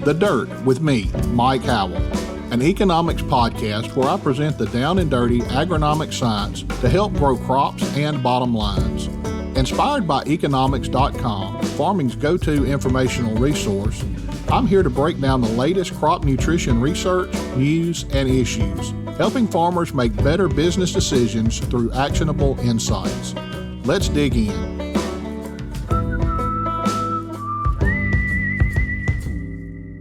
The Dirt with me, Mike Howell, an economics podcast where I present the down and dirty agronomic science to help grow crops and bottom lines. Inspired by economics.com, farming's go-to informational resource, I'm here to break down the latest crop nutrition research, news, and issues, helping farmers make better business decisions through actionable insights. Let's dig in.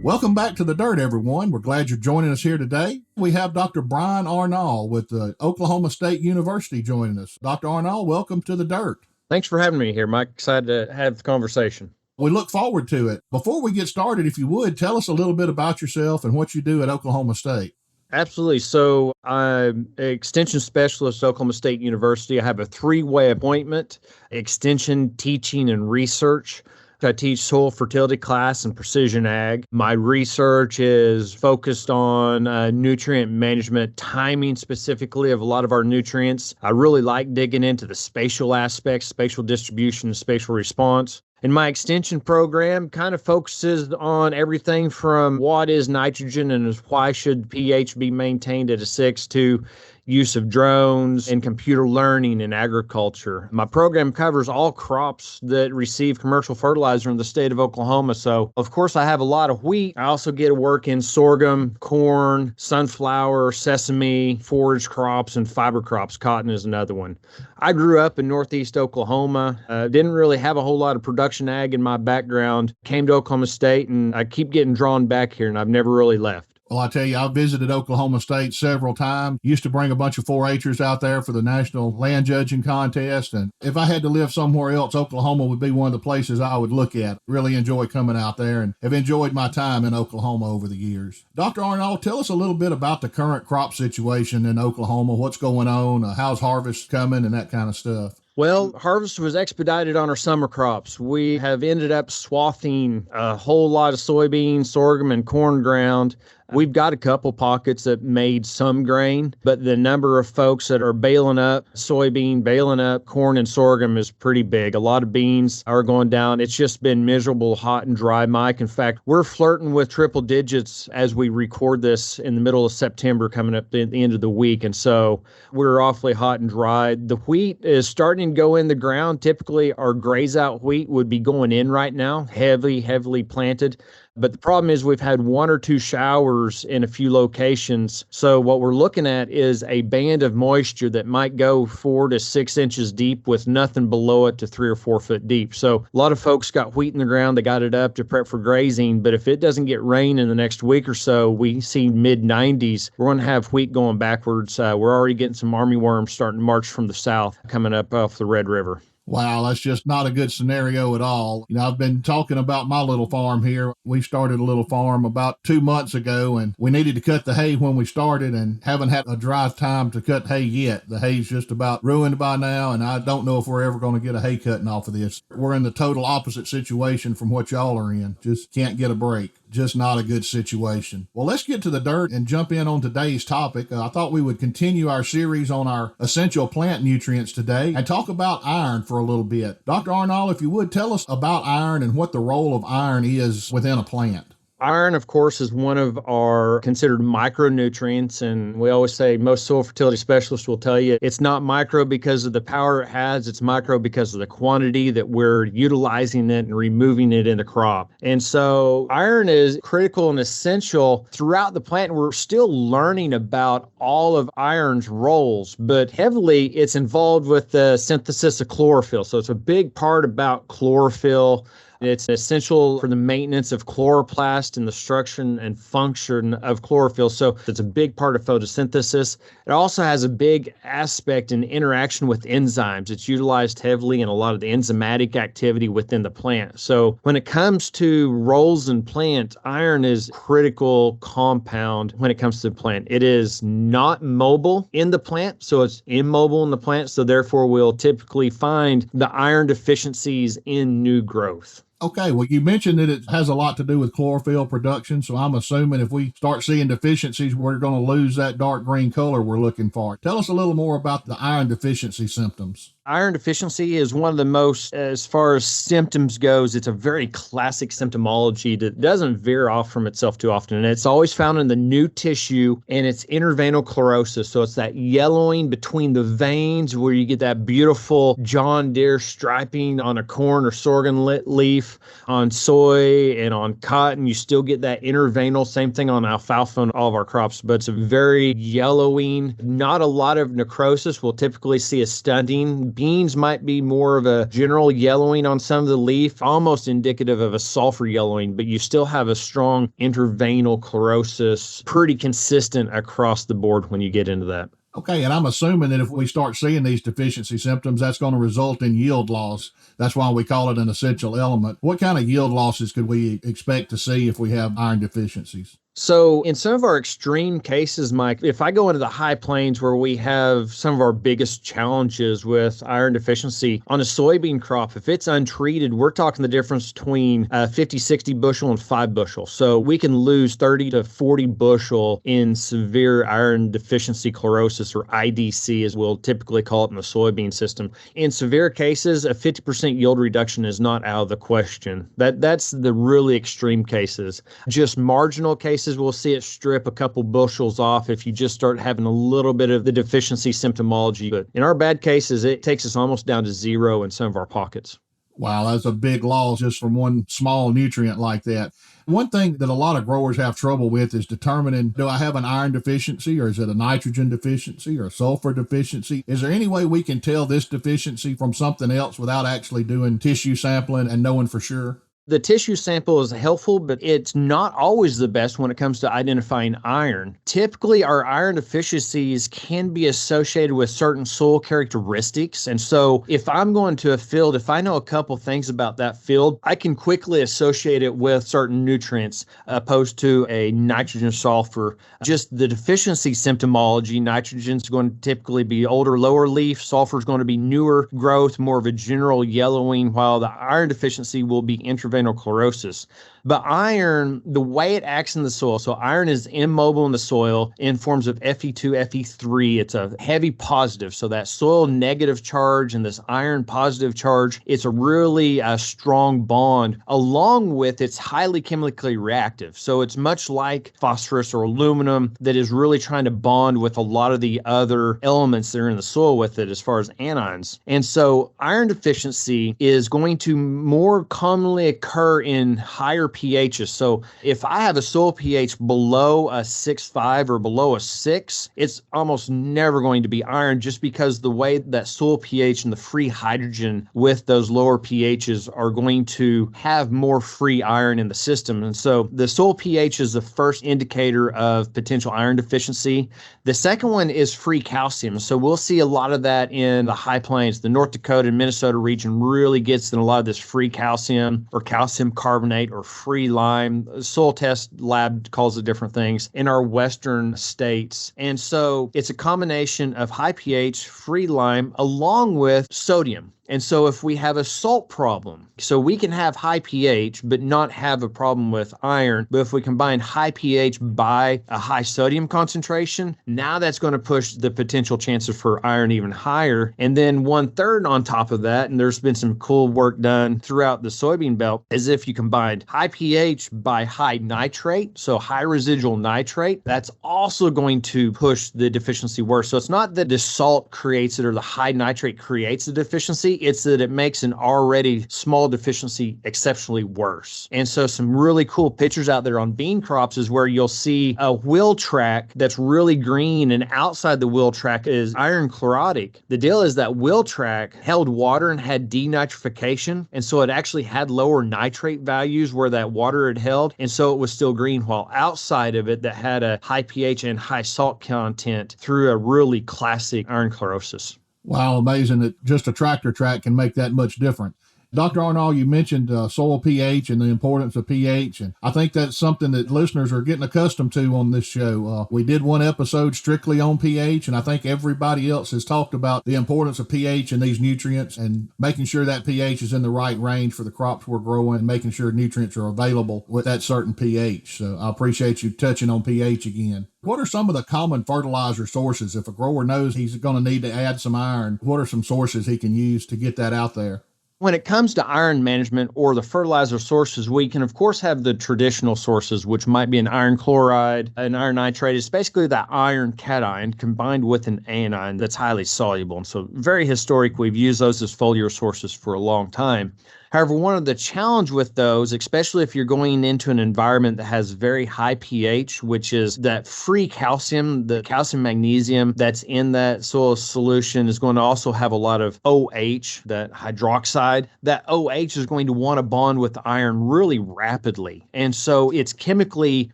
Welcome back to The Dirt, everyone. We're glad you're joining us here today. We have Dr. Brian Arnall with Oklahoma State University joining us. Dr. Arnall, welcome to The Dirt. Thanks for having me here, Mike. Excited to have the conversation. We look forward to it. Before we get started, if you would, tell us a little bit about yourself and what you do at Oklahoma State. Absolutely. So I'm an extension specialist at Oklahoma State University. I have a three-way appointment: extension, teaching, and research. I teach soil fertility class and precision ag. My research is focused on nutrient management, timing specifically of a lot of our nutrients. I really like digging into the spatial aspects, spatial distribution, spatial response. And my extension program kind of focuses on everything from what is nitrogen and why should pH be maintained at a 6 to use of drones and computer learning in agriculture. My program covers all crops that receive commercial fertilizer in the state of Oklahoma. So, of course, I have a lot of wheat. I also get to work in sorghum, corn, sunflower, sesame, forage crops, and fiber crops. Cotton is another one. I grew up in Northeast Oklahoma. Didn't really have a whole lot of production ag in my background. Came to Oklahoma State, and I keep getting drawn back here, and I've never really left. Well, I tell you, I visited Oklahoma State several times. Used to bring a bunch of 4-H'ers out there for the National Land Judging Contest. And if I had to live somewhere else, Oklahoma would be one of the places I would look at. Really enjoy coming out there and have enjoyed my time in Oklahoma over the years. Dr. Arnall, tell us a little bit about the current crop situation in Oklahoma. What's going on? How's harvest coming and that kind of stuff? Well, harvest was expedited on our summer crops. We have ended up swathing a whole lot of soybean, sorghum, and corn ground. We've got a couple pockets that made some grain, but the number of folks that are baling up soybean, baling up corn and sorghum is pretty big. A lot of beans are going down. It's just been miserable, hot and dry, Mike. In fact, we're flirting with triple digits as we record this in the middle of September, coming up at the end of the week. And so we're awfully hot and dry. The wheat is starting to go in the ground. Typically, our graze out wheat would be going in right now, heavily planted. But the problem is we've had 1 or 2 showers in a few locations. So what we're looking at is a band of moisture that might go 4 to 6 inches deep with nothing below it to 3 or 4 foot deep. So a lot of folks got wheat in the ground. They got it up to prep for grazing. But if it doesn't get rain in the next week or so, we see mid-90s. We're going to have wheat going backwards. We're already getting some armyworms starting to march from the south coming up off the Red River. Wow, that's just not a good scenario at all. I've been talking about my little farm here. We started a little farm about 2 months ago, and we needed to cut the hay when we started and haven't had a dry time to cut hay yet. The hay's just about ruined by now, and I don't know if we're ever going to get a hay cutting off of this. We're in the total opposite situation from what y'all are in. Just can't get a break. Just not a good situation. Well, let's get to the dirt and jump in on today's topic. I thought we would continue our series on our essential plant nutrients today and talk about iron for a little bit. Dr. Arnall, if you would, tell us about iron and what the role of iron is within a plant. Iron, of course, is one of our considered micronutrients, and we always say most soil fertility specialists will tell you it's not micro because of the power it has, it's micro because of the quantity that we're utilizing it and removing it in the crop. And so iron is critical and essential throughout the plant. We're still learning about all of iron's roles, but heavily it's involved with the synthesis of chlorophyll. So it's a big part about chlorophyll. It's essential for the maintenance of chloroplast and the structure and function of chlorophyll. So it's a big part of photosynthesis. It also has a big aspect in interaction with enzymes. It's utilized heavily in a lot of the enzymatic activity within the plant. So when it comes to roles in plant, iron is a critical compound when it comes to the plant. It is not mobile in the plant, so it's immobile in the plant. So therefore, we'll typically find the iron deficiencies in new growth. Okay, well, you mentioned that it has a lot to do with chlorophyll production, so I'm assuming if we start seeing deficiencies, we're going to lose that dark green color we're looking for. Tell us a little more about the iron deficiency symptoms. Iron deficiency is one of the most, as far as symptoms goes, it's a very classic symptomology that doesn't veer off from itself too often. And it's always found in the new tissue, and it's intervenal chlorosis. So it's that yellowing between the veins where you get that beautiful John Deere striping on a corn or sorghum leaf, on soy and on cotton. You still get that intervenal, same thing on alfalfa and all of our crops, but it's a very yellowing, not a lot of necrosis. We'll typically see a stunting. Beans might be more of a general yellowing on some of the leaf, almost indicative of a sulfur yellowing, but you still have a strong intervenal chlorosis, pretty consistent across the board when you get into that. Okay, and I'm assuming that if we start seeing these deficiency symptoms, that's going to result in yield loss. That's why we call it an essential element. What kind of yield losses could we expect to see if we have iron deficiencies? So in some of our extreme cases, Mike, if I go into the high plains where we have some of our biggest challenges with iron deficiency on a soybean crop, if it's untreated, we're talking the difference between 50, 60 bushel and 5 bushel. So we can lose 30 to 40 bushel in severe iron deficiency chlorosis, or IDC, as we'll typically call it in the soybean system. In severe cases, a 50% yield reduction is not out of the question. That's the really extreme cases. Just marginal cases, we'll see it strip a couple bushels off if you just start having a little bit of the deficiency symptomology. But in our bad cases, it takes us almost down to zero in some of our pockets. Wow, that's a big loss just from one small nutrient like that. One thing that a lot of growers have trouble with is determining, do I have an iron deficiency, or is it a nitrogen deficiency or a sulfur deficiency? Is there any way we can tell this deficiency from something else without actually doing tissue sampling and knowing for sure? The tissue sample is helpful, but it's not always the best when it comes to identifying iron. Typically, our iron deficiencies can be associated with certain soil characteristics. And so if I'm going to a field, if I know a couple things about that field, I can quickly associate it with certain nutrients opposed to a nitrogen sulfur. Just the deficiency symptomology, nitrogen is going to typically be older, lower leaf. Sulfur is going to be newer growth, more of a general yellowing, while the iron deficiency will be interventional chlorosis. But iron, the way it acts in the soil, so iron is immobile in the soil in forms of Fe2, Fe3. It's a heavy positive. So that soil negative charge and this iron positive charge, it's a really strong bond, along with it's highly chemically reactive. So it's much like phosphorus or aluminum that is really trying to bond with a lot of the other elements that are in the soil with it as far as anions. And so iron deficiency is going to more commonly occur in higher pHs. So if I have a soil pH below a 6.5 or below a 6, it's almost never going to be iron, just because the way that soil pH and the free hydrogen with those lower pHs are going to have more free iron in the system. And so the soil pH is the first indicator of potential iron deficiency. The second one is free calcium. So we'll see a lot of that in the high plains. The North Dakota and Minnesota region really gets in a lot of this free calcium or calcium carbonate or free lime. Soil test lab calls it different things in our western states. And so it's a combination of high pH, free lime, along with sodium. And so if we have a salt problem, so we can have high pH but not have a problem with iron, but if we combine high pH by a high sodium concentration, now that's going to push the potential chances for iron even higher. And then 1/3 on top of that, and there's been some cool work done throughout the soybean belt, is if you combine high pH by high nitrate, so high residual nitrate, that's also going to push the deficiency worse. So it's not that the salt creates it or the high nitrate creates the deficiency, it's that it makes an already small deficiency exceptionally worse. And so some really cool pictures out there on bean crops is where you'll see a wheel track that's really green, and outside the wheel track is iron chlorotic. The deal is that wheel track held water and had denitrification, and so it actually had lower nitrate values where that water had held, and so it was still green, while outside of it that had a high pH and high salt content through a really classic iron chlorosis. Wow, amazing that just a tractor track can make that much difference. Dr. Arnall, you mentioned soil pH and the importance of pH, and I think that's something that listeners are getting accustomed to on this show. We did one episode strictly on pH, and I think everybody else has talked about the importance of pH and these nutrients and making sure that pH is in the right range for the crops we're growing and making sure nutrients are available with that certain pH. So I appreciate you touching on pH again. What are some of the common fertilizer sources? If a grower knows he's going to need to add some iron, what are some sources he can use to get that out there? When it comes to iron management or the fertilizer sources, we can, of course, have the traditional sources, which might be an iron chloride, an iron nitrate. It's basically that iron cation combined with an anion that's highly soluble. And so very historic, we've used those as foliar sources for a long time. However, one of the challenge with those, especially if you're going into an environment that has very high pH, which is that free calcium, the calcium magnesium that's in that soil solution is going to also have a lot of OH, that hydroxide. That OH is going to want to bond with the iron really rapidly. And so it's chemically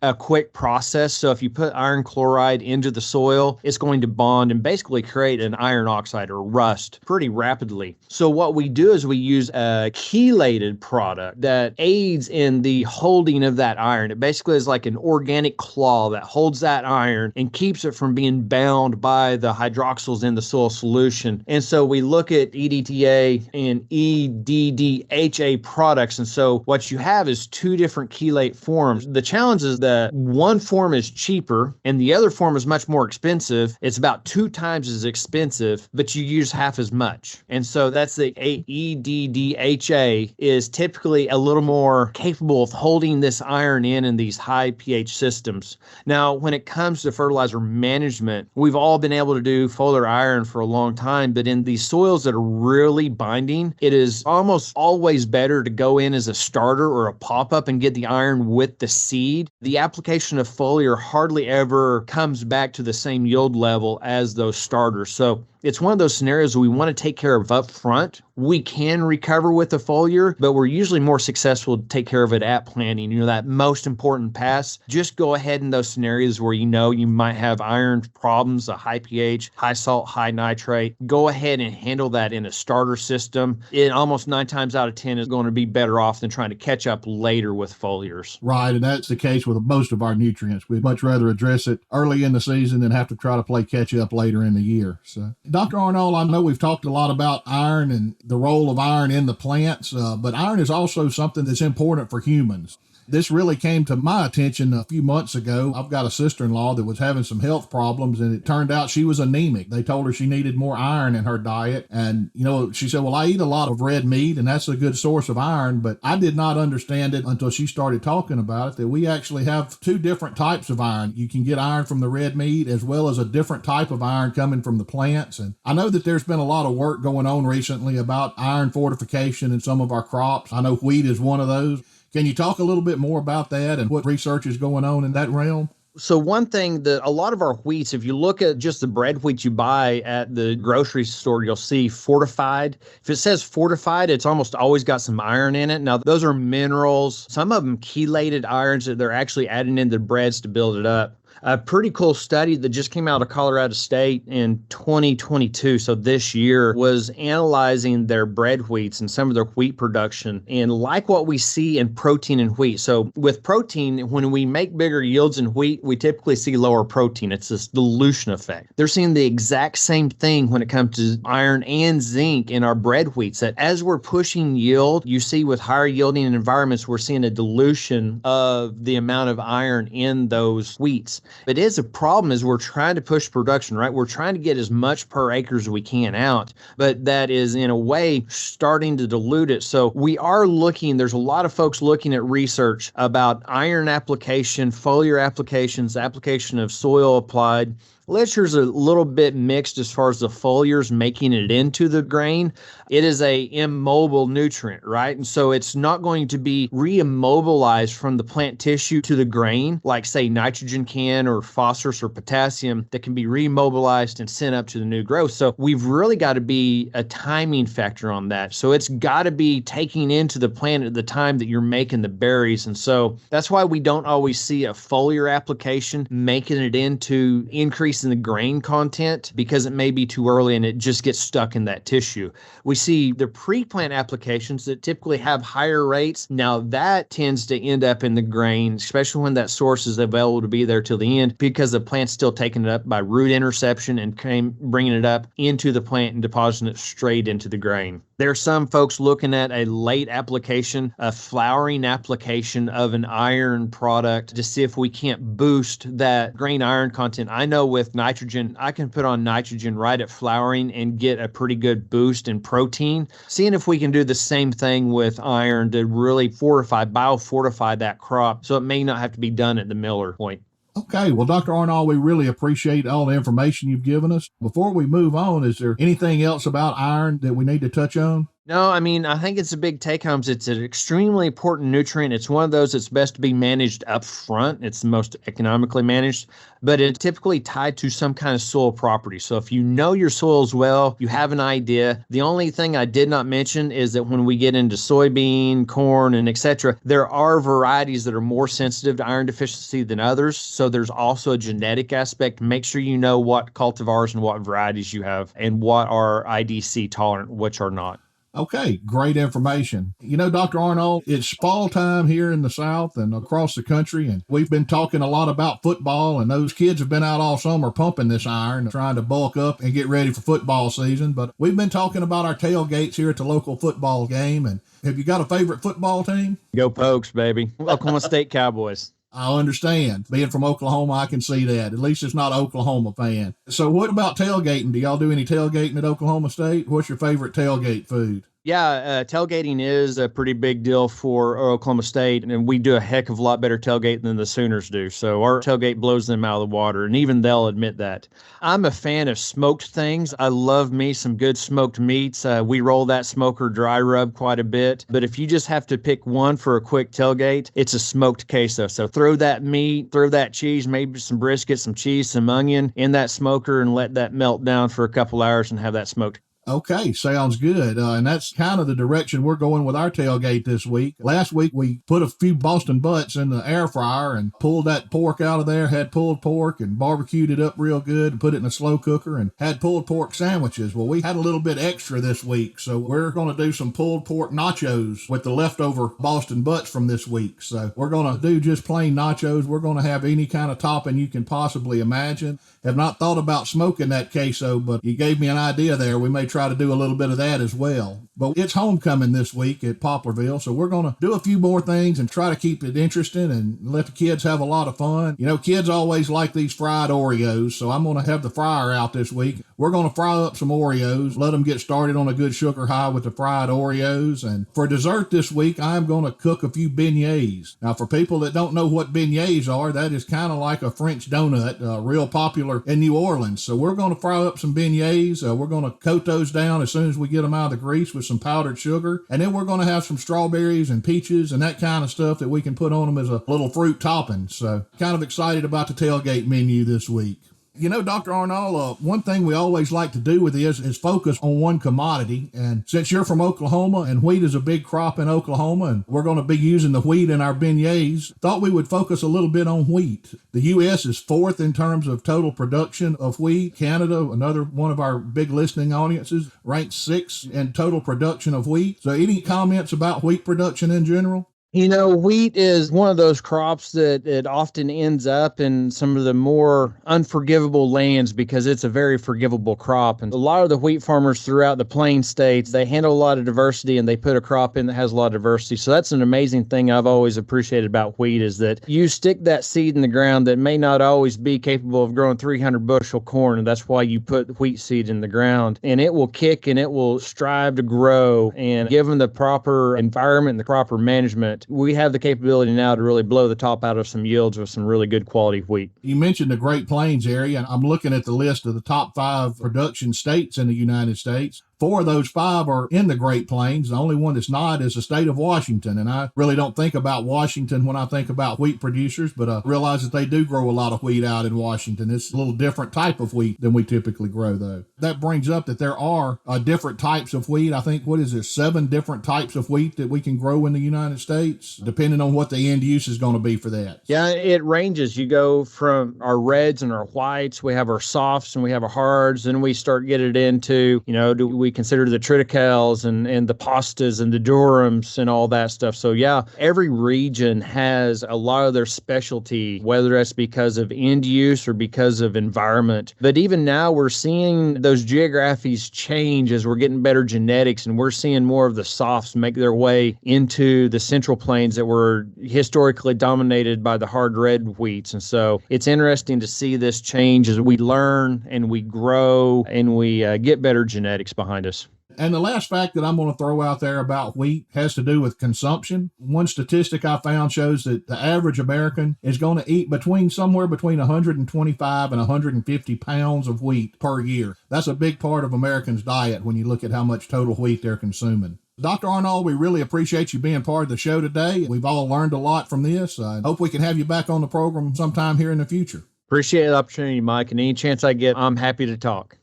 a quick process. So if you put iron chloride into the soil, it's going to bond and basically create an iron oxide or rust pretty rapidly. So what we do is we use a chelated product that aids in the holding of that iron. It basically is like an organic claw that holds that iron and keeps it from being bound by the hydroxyls in the soil solution. And so we look at EDTA and EDDHA products. And so what you have is two different chelate forms. The challenge is that one form is cheaper and the other form is much more expensive. It's about 2 times as expensive, but you use half as much. And so that's the EDDHA is typically a little more capable of holding this iron in these high pH systems. Now, when it comes to fertilizer management, we've all been able to do foliar iron for a long time, but in these soils that are really binding, it is almost always better to go in as a starter or a pop-up and get the iron with the seed. The application of foliar hardly ever comes back to the same yield level as those starters. So it's one of those scenarios we want to take care of up front. We can recover with the foliar, but we're usually more successful to take care of it at planting. You know, that most important pass, just go ahead in those scenarios where you know you might have iron problems, a high pH, high salt, high nitrate. Go ahead and handle that in a starter system. It almost 9 times out of 10 is going to be better off than trying to catch up later with foliars. Right, and that's the case with most of our nutrients. We'd much rather address it early in the season than have to try to play catch up later in the year. So, Dr. Arnall, I know we've talked a lot about iron and the role of iron in the plants, but iron is also something that's important for humans. This really came to my attention a few months ago. I've got a sister-in-law that was having some health problems, and it turned out she was anemic. They told her she needed more iron in her diet. And, you know, she said, well, I eat a lot of red meat, and that's a good source of iron. But I did not understand it until she started talking about it, that we actually have 2 different types of iron. You can get iron from the red meat as well as a different type of iron coming from the plants. And I know that there's been a lot of work going on recently about iron fortification in some of our crops. I know wheat is one of those. Can you talk a little bit more about that and what research is going on in that realm? So one thing that a lot of our wheats, if you look at just the bread wheat you buy at the grocery store, you'll see fortified. If it says fortified, it's almost always got some iron in it. Now, those are minerals, some of them chelated irons that they're actually adding into the breads to build it up. A pretty cool study that just came out of Colorado State in 2022, so this year, was analyzing their bread wheats and some of their wheat production. And like what we see in protein in wheat. So with protein, when we make bigger yields in wheat, we typically see lower protein. It's this dilution effect. They're seeing the exact same thing when it comes to iron and zinc in our bread wheats, that as we're pushing yield, you see with higher yielding environments, we're seeing a dilution of the amount of iron in those wheats. It is a problem as we're trying to push production, right? We're trying to get as much per acre as we can out, but that is in a way starting to dilute it. So we are looking, there's a lot of folks looking at research about iron application, foliar applications, application of soil applied. Literature's a little bit mixed as far as the foliars making it into the grain. It is a immobile nutrient, right? And so it's not going to be re-immobilized from the plant tissue to the grain, like say nitrogen can or phosphorus or potassium that can be re-mobilized and sent up to the new growth. So we've really got to be a timing factor on that. So it's got to be taking into the plant at the time that you're making the berries. And so that's why we don't always see a foliar application making it into increased increasing the grain content because it may be too early and it just gets stuck in that tissue. We see the pre-plant applications that typically have higher rates. Now that tends to end up in the grain, especially when that source is available to be there till the end, because the plant's still taking it up by root interception and bringing it up into the plant and depositing it straight into the grain. There are some folks looking at a late application, a flowering application of an iron product to see if we can't boost that grain iron content. I know with nitrogen, I can put on nitrogen right at flowering and get a pretty good boost in protein. Seeing if we can do the same thing with iron to really biofortify that crop so it may not have to be done at the miller point. Okay, well, Dr. Arnall, we really appreciate all the information you've given us. Before we move on, is there anything else about iron that we need to touch on? No, I mean, I think it's a big take-home. It's an extremely important nutrient. It's one of those that's best to be managed up front. It's the most economically managed, but it's typically tied to some kind of soil property. So if you know your soils well, you have an idea. The only thing I did not mention is that when we get into soybean, corn, and etc., there are varieties that are more sensitive to iron deficiency than others. So there's also a genetic aspect. Make sure you know what cultivars and what varieties you have and what are IDC tolerant, which are not. Okay, great information. You know, Dr. Arnall, it's fall time here in the South and across the country, and we've been talking a lot about football, and those kids have been out all summer pumping this iron, trying to bulk up and get ready for football season. But we've been talking about our tailgates here at the local football game, and have you got a favorite football team? Go Pokes, baby. Oklahoma State Cowboys. I understand. Being from Oklahoma, I can see that. At least it's not an Oklahoma fan. So what about tailgating? Do y'all do any tailgating at Oklahoma State? What's your favorite tailgate food? Yeah, tailgating is a pretty big deal for Oklahoma State, and we do a heck of a lot better tailgate than the Sooners do. So our tailgate blows them out of the water, and even they'll admit that. I'm a fan of smoked things. I love me some good smoked meats. We roll that smoker dry rub quite a bit. But if you just have to pick one for a quick tailgate, it's a smoked queso. So throw that meat, throw that cheese, maybe some brisket, some cheese, some onion in that smoker, and let that melt down for a couple hours and have that smoked. Okay, sounds good. And that's kind of the direction we're going with our tailgate this week. Last week, we put a few Boston butts in the air fryer and pulled that pork out of there, had pulled pork and barbecued it up real good and put it in a slow cooker and had pulled pork sandwiches. Well, we had a little bit extra this week, so we're going to do some pulled pork nachos with the leftover Boston butts from this week. So we're going to do just plain nachos. We're going to have any kind of topping you can possibly imagine. Have not thought about smoking that queso, but you gave me an idea there. We may try to do a little bit of that as well. But it's homecoming this week at Poplarville, so we're going to do a few more things and try to keep it interesting and let the kids have a lot of fun. You know, kids always like these fried Oreos, so I'm going to have the fryer out this week. We're going to fry up some Oreos, let them get started on a good sugar high with the fried Oreos. And for dessert this week, I'm going to cook a few beignets. Now, for people that don't know what beignets are, that is kind of like a French donut, real popular in New Orleans. So we're going to fry up some beignets. We're going to coat those down as soon as we get them out of the grease with some powdered sugar. And then we're going to have some strawberries and peaches and that kind of stuff that we can put on them as a little fruit topping. So kind of excited about the tailgate menu this week. You know, Dr. Arnall, one thing we always like to do with this is focus on one commodity. And since you're from Oklahoma and wheat is a big crop in Oklahoma and we're going to be using the wheat in our beignets, thought we would focus a little bit on wheat. The U.S. is fourth in terms of total production of wheat. Canada, another one of our big listening audiences, ranked sixth in total production of wheat. So any comments about wheat production in general? You know, wheat is one of those crops that it often ends up in some of the more unforgivable lands because it's a very forgivable crop. And a lot of the wheat farmers throughout the plain states, they handle a lot of diversity and they put a crop in that has a lot of diversity. So that's an amazing thing I've always appreciated about wheat is that you stick that seed in the ground that may not always be capable of growing 300 bushel corn. And that's why you put wheat seed in the ground and it will kick and it will strive to grow. And given the proper environment and the proper management, we have the capability now to really blow the top out of some yields with some really good quality wheat. You mentioned the Great Plains area, and I'm looking at the list of the top 5 production states in the United States. 4 of those 5 are in the Great Plains. The only one that's not is the state of Washington. And I really don't think about Washington when I think about wheat producers, but I realize that they do grow a lot of wheat out in Washington. It's a little different type of wheat than we typically grow, though. That brings up that there are different types of wheat. I think, 7 different types of wheat that we can grow in the United States, depending on what the end use is going to be for that. Yeah, it ranges. You go from our reds and our whites, we have our softs and we have our hards, then we start getting into, do we consider the triticales and the pastas and the durums and all that stuff. So yeah, every region has a lot of their specialty, whether that's because of end use or because of environment. But even now we're seeing those geographies change as we're getting better genetics, and we're seeing more of the softs make their way into the central plains that were historically dominated by the hard red wheats. And so it's interesting to see this change as we learn and we grow and we get better genetics behind us. And the last fact that I'm going to throw out there about wheat has to do with consumption. One statistic I found shows that the average American is going to eat somewhere between 125 and 150 pounds of wheat per year. That's a big part of Americans' diet when you look at how much total wheat they're consuming. Dr. Arnall, we really appreciate you being part of the show today. We've all learned a lot from this. I hope we can have you back on the program sometime here in the future. Appreciate the opportunity, Mike, and any chance I get, I'm happy to talk.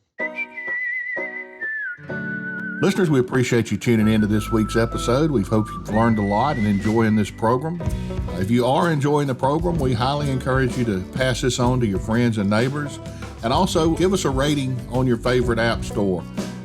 Listeners, we appreciate you tuning into this week's episode. We hope you've learned a lot and enjoying this program. If you are enjoying the program, we highly encourage you to pass this on to your friends and neighbors, and also give us a rating on your favorite app store.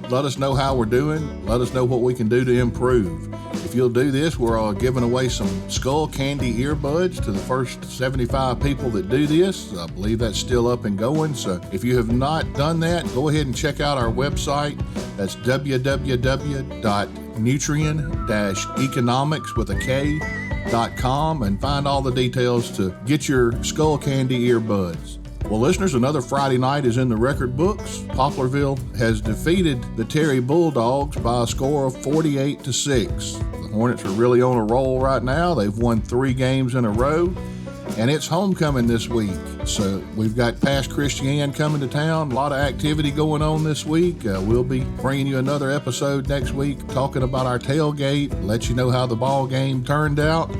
Let us know how we're doing. Let us know what we can do to improve. If you'll do this, we're giving away some Skull Candy earbuds to the first 75 people that do this. I believe that's still up and going. So if you have not done that, go ahead and check out our website. That's www.nutrient-economics.com and find all the details to get your Skull Candy earbuds. Well, listeners, another Friday night is in the record books. Poplarville has defeated the Terry Bulldogs by a score of 48-6. The Hornets are really on a roll right now. They've won 3 games in a row, and it's homecoming this week. So we've got Past Christiane coming to town. A lot of activity going on this week. We'll be bringing you another episode next week talking about our tailgate, let you know how the ball game turned out,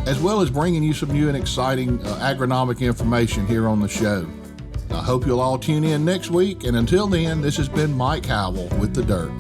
as well as bringing you some new and exciting agronomic information here on the show. I hope you'll all tune in next week, and until then, this has been Mike Howell with The Dirt.